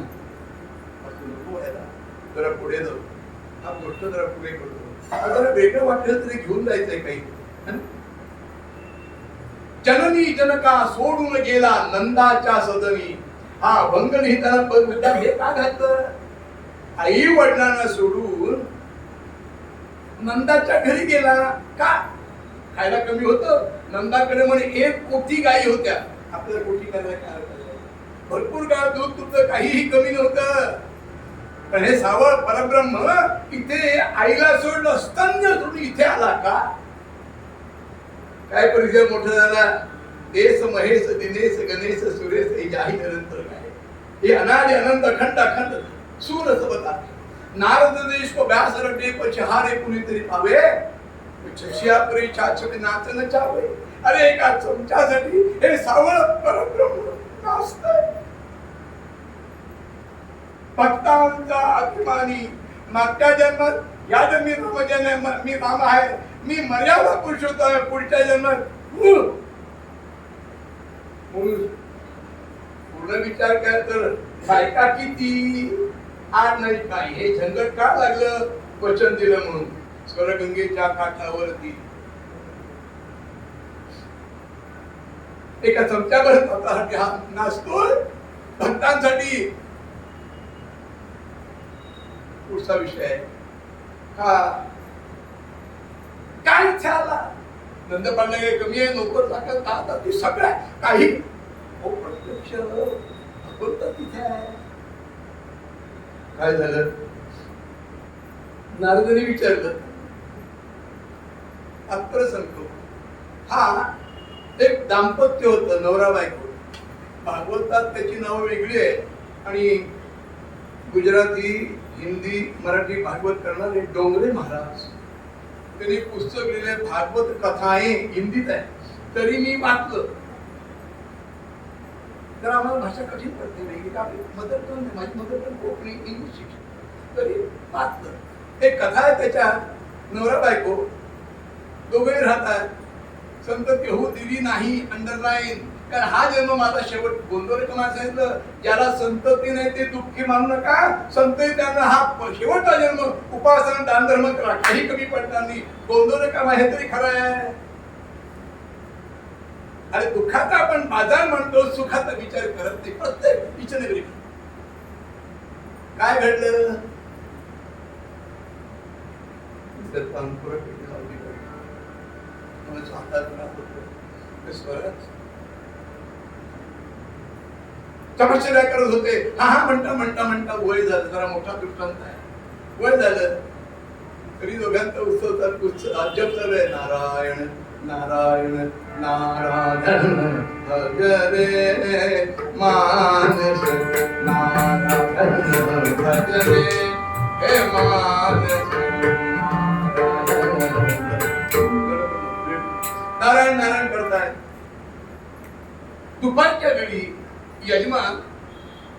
असं नको व्हायला. जरा पुढे जाऊ, हा गोष्ट जरा पुढे करतो. जरा वेगळं वाटलं तरी घेऊन जायचंय काही. जननी जनका सोडून गेला नंदाच्या सदनी. हा भंग लिहिताना हे का घातलं? आई वडिलांना सोडून नंदाच्या घरी गेला का? खायला कमी होतं. नंदाकडे म्हणे 1 कोटी गायी होत्या. आपल्याला कोटी करायला काय भरपूर गाय दूध तुझं काहीही कमी नव्हतं. पण हे सावळ परब्रह्म इथे आईला सोडलं, स्तन्य सोडून इथे आला का? काय परिचय मोठा झाला. देश महेश दिनेश गणेश सुरेश हे जाही निरंतर काय हे अनादि अनंत अखंड अखंड सूर सबता. नारद देश को व्यास रटे पछहारे कुणीतरी पावे, छशिया परी छाछपी नाचन चावे. अरे एका चमच्यासाठी हे सावळ परब्रह्म नाचतंय. भक्तांचा अभिमानी. मागच्या जन्मात या जन्मी मी राम आहे, मी मर्यादा पुरुषोत्तम. पुढच्या जन्मात पूर्ण विचार केला तर बायका किती, आठ नाही काय. हे झंझट का लागलं? वचन दिलं म्हणून. स्वरगंगेच्या काठावरती एका चमच्यावर स्वतःसाठी हा नाचतोय भक्तांसाठी. पुढचा विषय आहे का काय इच्छा आला. नंद पांडे कमी आहे, नोकर टाकत आता ती सगळ्या काही प्रत्यक्ष भगवंत तिथे आहे. काय झालं? नारदाने विचारलं. तात्पर्य सांगतो. हा एक दाम्पत्य होतं, नवरा बायको. भागवतात त्याची नावं वेगळी आहे आणि गुजराती, हिंदी, मराठी भागवत करणारे डोंगरे महाराज त्यांनी पुस्तक लिहिले भागवत कथाएं. हिंदीत आहे तरी मी वाचलं. तर आम्हाला भाषा कठीण पडते नाही. आपली मदर टंग, माझी मदर टंग कोकणी, इंग्लिश शिक्षण, तरी वाचलं. एक कथा आहे त्याच्यात. नवरा बायको दोघे राहतात. संतती होऊ दिली नाही, अंडरलाईन. कारण हा जन्म माझा शेवट. गोंदवलेकर मला सांगितलं ज्याला संतती नाही ते दुःखी मानू नका. संतती त्यांना हा शेवटचा जन्म. उपासना दान धर्म करा, काही कमी पडणार नाही. गोंदवलेकर हे तरी खरं आहे. अरे दुःखाचा आपण बाजार म्हणतो, सुखाचा विचार करत नाही. प्रत्येक इच्छेने काय घडलं? तपश्चर्या करत होते. हा म्हणता वय झालं. जरा मोठा दृष्टांत आहे. वय झालं तरी दोघांचा उत्सव चालू, जप चालू आहे. नारायण नारायण नारायण भजरे मानस, नारायण भजरे हे मानस. नारायण नारायण करताय. दुपारच्या वेळी यजमान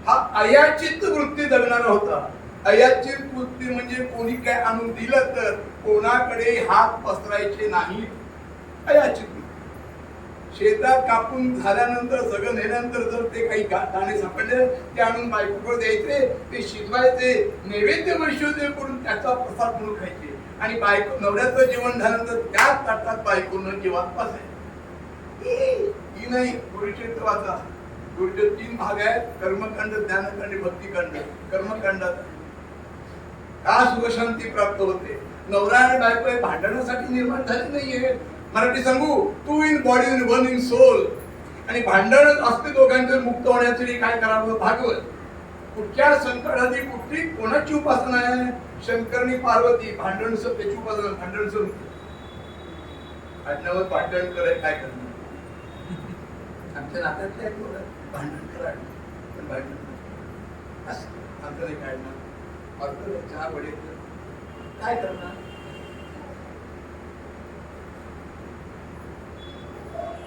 हा अयाचित वृत्ती जगणारा होता. अयाचित वृत्ती म्हणजे कोणी काय आणून दिलं तर कोणाकडे हात पसरायचे नाही. अयाचित शेतात कापून झाल्यानंतर सगळं नेल्यानंतर जर ते काही दाणे सापडले ते आणून बायकोकडे द्यायचे, ते शिजवायचे, नैवेद्य वैशिष्ट्य करून त्याचा प्रसाद म्हणून खायचे. आणि बायको नवऱ्याचं जेवण झाल्यानंतर त्याच ताटात बायकोनं जेवण बसायचं. ही नाही गुरुचरित्र वाचा. गुरुचरित्र 3 भाग आहेत. कर्मकांड, ज्ञानकांड, भक्तिकांड. कर्मकांडात का सुखशांती प्राप्त होते? नवरा आणि बायको हे भांडणासाठी निर्माण झाले नाहीये. मराठी सांगू, two in body in one in soul. आणि भांडणच असते दोघांचे मुक्त होण्यासाठी काय करावं? भागवत. कुठच्या संकटाची कुठली कोणाची उपासना आहे? शंकरनी पार्वती. भांडण सत्याची उपासना. भांडण सर भांडणावर भांडण कराय काय करणार? आमच्या नात्यातले भांडण करा पण भांडण असं आमचं नाही काढणार. अर्थ चहा वडे काय करणार?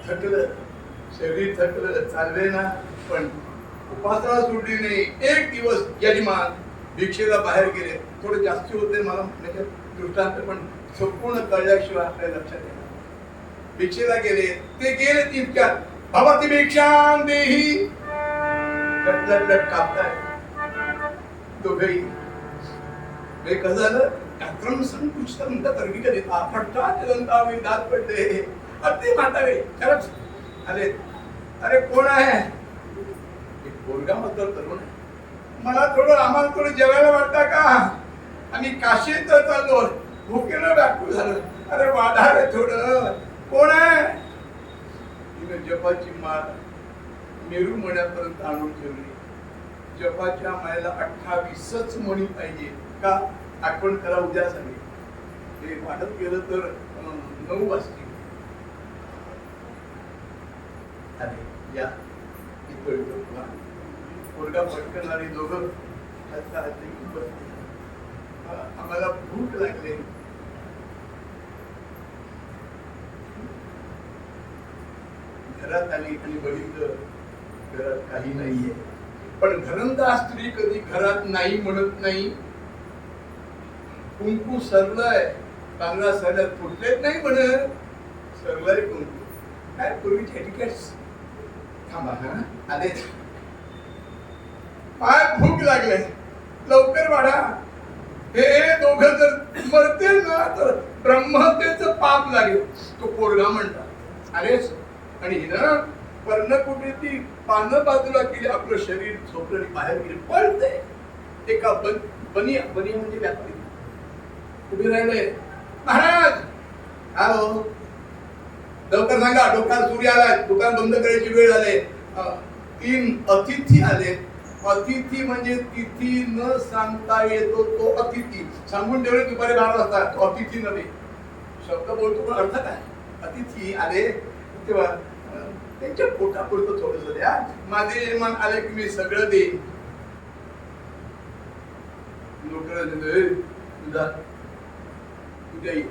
थकलं, शरीर थकलं, चालले ना, पण उपासना सोडली नाही. एक दिवस यजमान भिक्षेला बाहेर गेले. थोडं जास्ती होते मला म्हणजे दृष्टांत, पण संपूर्ण कळल्याशिवाय आपल्या लक्षात येणार. भिक्षेला गेले, ते गेले तितक्यात भवती भिक्षां देही. लट कापताय दोघेही. हे कसं झालं? कात्रम संकुचितम तर्विकलिता फटका दंतावी दात पडले. अगदी म्हातारे खरंच आले. अरे कोण आहे? पोरगा मात्र तरुण आहे. मला थोडं आम्हाला थोडं जेवायला वाटतं का? आणि काशीत चाललो, भुकेनं व्याकुळ झालं. अरे वाढा रे थोडं. कोण आहे? तिने जपाची माळ मेरू मण्यापर्यंत आणून ठेवली. जपाच्या माळेला 28च मणी पाहिजे का? आठवण करा उद्या सांगेल. ते वाढत गेलं तर 9 वाजतील. अरे या पोरगा पटकन आणि दोघं आम्हाला भूक लागले. घरात आली आणि बघितलं घरात काही नाहीये. पण घरंदाज स्त्री कधी घरात नाही म्हणत नाही. कुंकू सरलंय, कांगडा सरल्यात फुटलेच नाही म्हणत. सरलंय कुंकू. काय पूर्वीचे एटिकेट्स. थांबा हा आले. काय भूक लागले, लवकर वाढा. हे दोघं जर मरतील ना तर ब्रह्मतेचं पाप लागेल. तो पोरगा म्हणता. अरेच आणि ना पर्णकुटीची पानं बाजूला केली. आपलं शरीर झोपलं बाहेर गेले. पळते एका बनिया म्हणजे व्यापारी उभे राहिले. महाराज हॅलो, लवकर सांगा, डोक्यावर सूर्य आलाय, दुकान बंद करायची वेळ आले. 3 अतिथी आले. अतिथी म्हणजे तिथी न सांगता येतो तो अतिथी. सांगून ठेवले दुपारी 12 वाजता. तो अतिथी नव्हे. शब्द बोलतो पण अर्थ काय? अतिथी आले तेव्हा त्यांच्या पोटापुरतं थोडस द्या. माझे यजमान आले की मी सगळं देईन. उद्या येईल.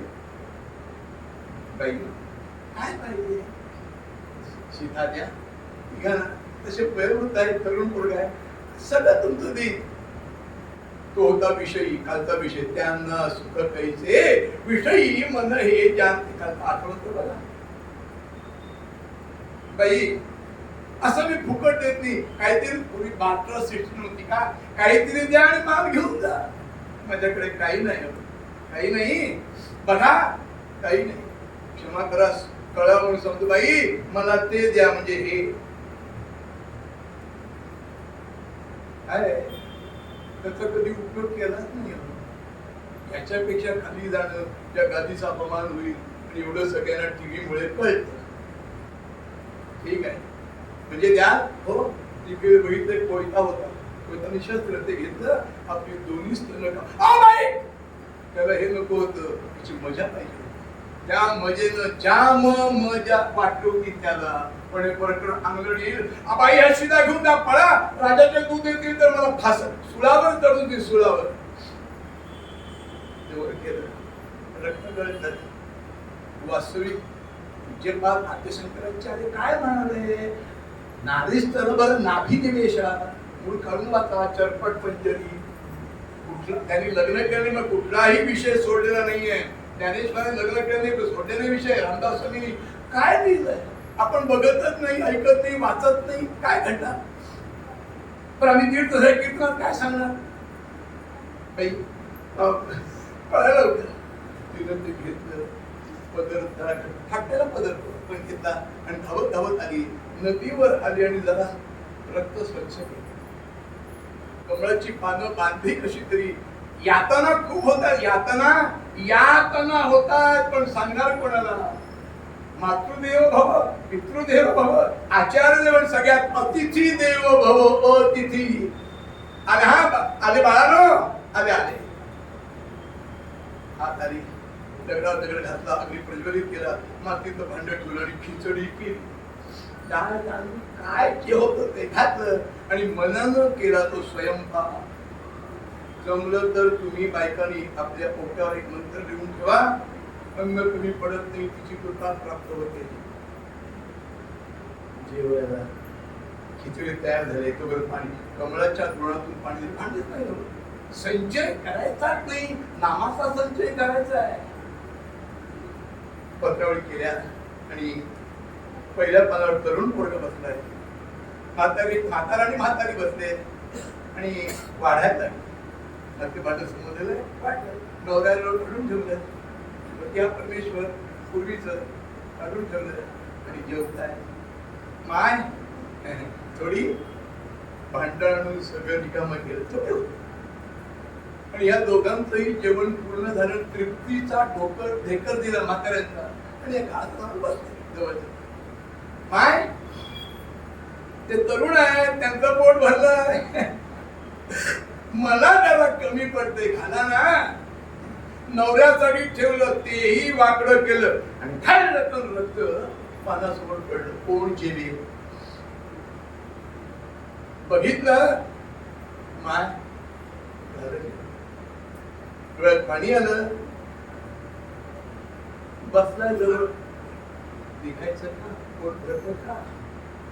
बाई काय पाहिजे? सीता द्या. घ्या ना. तसे वयोवृद्ध आहे, तरुण पोरगा आहे, सगळं तुमचं देईन. तो होता विषयी, कालचा विषय. त्यांना सुख कैसे विषयी मन हे जान. आठवत बघा बाई, असं मी फुकट देत नाही. काहीतरी पूर्वी बाटर सिस्टम होती का? काहीतरी द्या आणि माल घेऊन जा. माझ्याकडे काही नाही, काही नाही बघा, काही नाही. क्षमा करा, कळा म्हणून सांगतो. बाई मला ते द्या म्हणजे हे आहे. त्याचा कधी उपयोग केलाच नाही. याच्यापेक्षा खाली जाणं, त्या गादीचा अपमान होईल. आणि एवढं सगळ्यांना टीव्ही मुळे कळतं. ठीक आहे म्हणजे द्या. हो तिकडे बघितलं कोयता होता. कोयताने शस्त्र ते घेतलं. आपली दोन्ही स्तन त्याला हे नको होतं. त्याची मजा पाहिजे. त्या मजेनं जाम मजा वाटली त्याला. पण परत अंगलट येईल. बाई या शिदा घेऊन जा, पळा. राजाचे दूध येतील तर मला फास सुळावर चढून दे. सुळावर तेवढं केलं. रक्त गळत झालं. वास्तविक जे पाच आद्यशंकराचार्य काय म्हणाले? नारीच तर बरं नाभी निवेशा. मूळ काढून वाचा. चरपट पंजरी. त्यांनी लग्न केले मग कुठलाही विषय सोडलेला नाहीये. ज्ञानेश्वरांनी लग्न केले सोडले नाही विषय. रामदासांनी काय लिहिलंय आपण बघतच नाही, ऐकत नाही, वाचत नाही. काय घडणार? पण आम्ही तीर्थसाहेब कीर्तनात काय सांगणार? काही कळायला होतं. तिनं ते घेतलं. पदर फाटलेला पदर पण घेतला आणि धावत धावत आली. नदीवर आली आणि जरा रक्त स्वच्छ केलं. कमळाची पानं बांधली कशी तरी यातना खूप होतात, यातना होतात, पण सांगणार कोणाला? मातृदेव भव, पितृदेव भव, आचार्य देव, सगळ्यात अतिथी देव भव, अतिथी. आले, हा आले बाळानो, आले आले. हात आली, दगडावर दगड घातला, अग्नी प्रज्वलित केला, मातीचं भांड ठेवलं आणि खिचडी केली. काय जे होतं ते घातलं आणि मनानं केला तो स्वयंपाक. जमलं तर तुम्ही बायकांनी आपल्या पोटावर एक मंत्र लिहून ठेवा, अन्न तुम्ही पडत नाही, तिची कृपा प्राप्त होते. जेवायला खिचडी तयार झाले, तोवर पाणी, कमळाच्या तृणातून पाणी, भांडीच नाही होत. संचय करायचाच नाही, नामाचा संचय करायचा आहे. पत्रावळी केल्या आणि पहिल्या पानावर तरुण पोरग बसलाय, म्हातारा आणि म्हातारी बसले आणि वाढायला लागले. ते भांड समजलेलं नवऱ्याला काढून ठेवलं, त्या परमेश्वर पूर्वीच काढून ठेवलं आणि जेवताय. माय थोडी भांडण आणून सगळं रिकामं केलं थोडं. आणि या दोघांचंही जेवण पूर्ण झालं, तृप्तीचा ढेकर दिला म्हाताऱ्यांचा आणि एक हात बसले जवळ. माय ते तरुण आहे, त्यांचं पोट भरलं, मला त्याला कमी पडते, खाला ना. नवऱ्यासाठी ठेवलं, तेही वाकडं केलं आणि खायला रक्त पानासमोर पडलं. कोण जेवे? बघितलं माय, डोळ्यात पाणी आलं. बसला जवळ, दिखायचं का पोट भरतं का?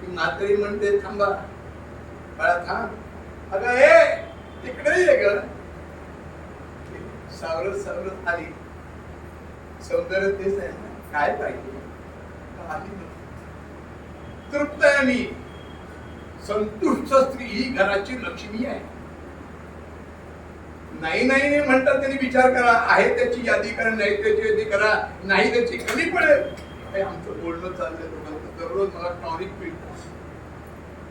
ती म्हातारी म्हणते थांबा बाळा, थांब. अगं हे तिकडे ये ग. सावरत सावरत आली. सौंदर्य तेच आहे ना, काय पाहिजे? तृप्त आहे मी. संतुष्ट स्त्री ही घराची लक्ष्मी आहे. नाही नाही म्हणतात, त्यांनी विचार करा, आहे त्याची यादी करा, नाही त्याची यादी करा, नाही त्याची कमी पडेल. आमचं बोलणं चाललंय दोघांचं, दररोज मला टॉनिक मिळतं.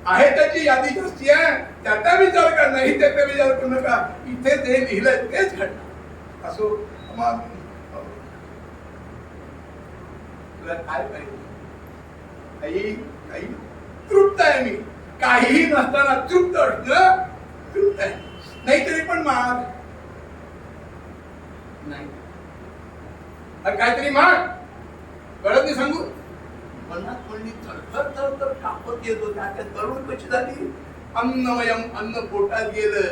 आहे त्याची यादी जास्ती आहे, त्याचा विचार कर, नाही त्याचा विचार करू नका. इथे ते लिहिलंय तेच घडणार. असो, तुला काय पाहिजे? काही तृप्त आहे मी. काहीही नसताना तृप्त असणं तृप्त आहे. नाहीतरी पण माग नाही, काहीतरी माग. कळत नाही सांगू. मनात म्हणली थरथर थरथर कापत येत होत्या. त्या तरुण कशी झाली? अन्नमयम, अन्न पोटात गेलं,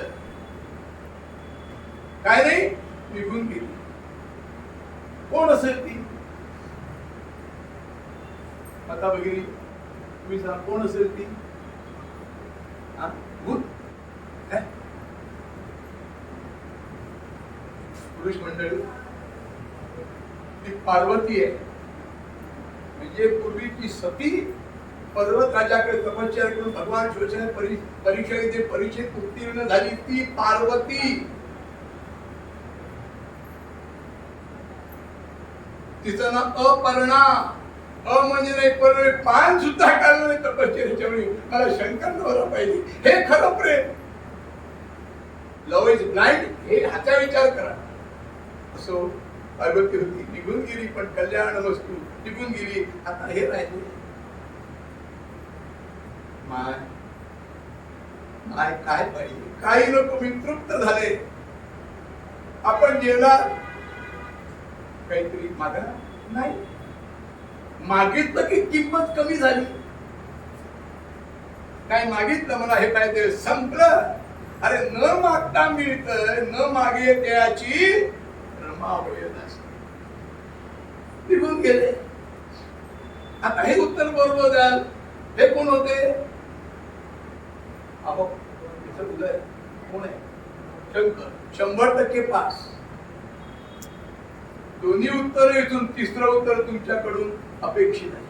काय नाही, निघून गेली. कोण असेल ती? आता वगैरे तुम्ही सांगा, कोण असेल ती? भूत? काय पुरुष मंडळी? ती पार्वती आहे. म्हणजे पूर्वीची सती पर्वत राजाकडे तपश्चर्या करून भगवान शिवसेने परीक्षा घेते, परीक्षेत उत्तीर्ण झाली ती पार्वती. तिचं नाव अपर्णा. म्हणजे नाही, पण पान सुद्धा काढलं नाही तपश्चर्याच्या वेळी. मला शंकर नवरा पाहिजे. हे खरं प्रेम. लव्ह इज ब्लाइंड, हे ह्याचा विचार करा. असो, पार्वती होती, निघून गेली, पण कल्याण वस्तू निघून गेली. आता हे राहिले. माय माय काय पाहिजे? काही नको, मी तृप्त झाले. आपण जेवला, काहीतरी मागा नाही. मागितलं की किंमत कमी झाली. काय मागितलं मला हे पाहिजे, संपलं. अरे न मागता मिळत, न मागे त्याची रमा होईल. निघून गेले. आता हे उत्तर बरोबर द्याल. हे कोण होते? उदय कोण आहे? शंकर. 100% पास. दोन्ही उत्तर इथून, तिसरं उत्तर तुमच्याकडून अपेक्षित आहे.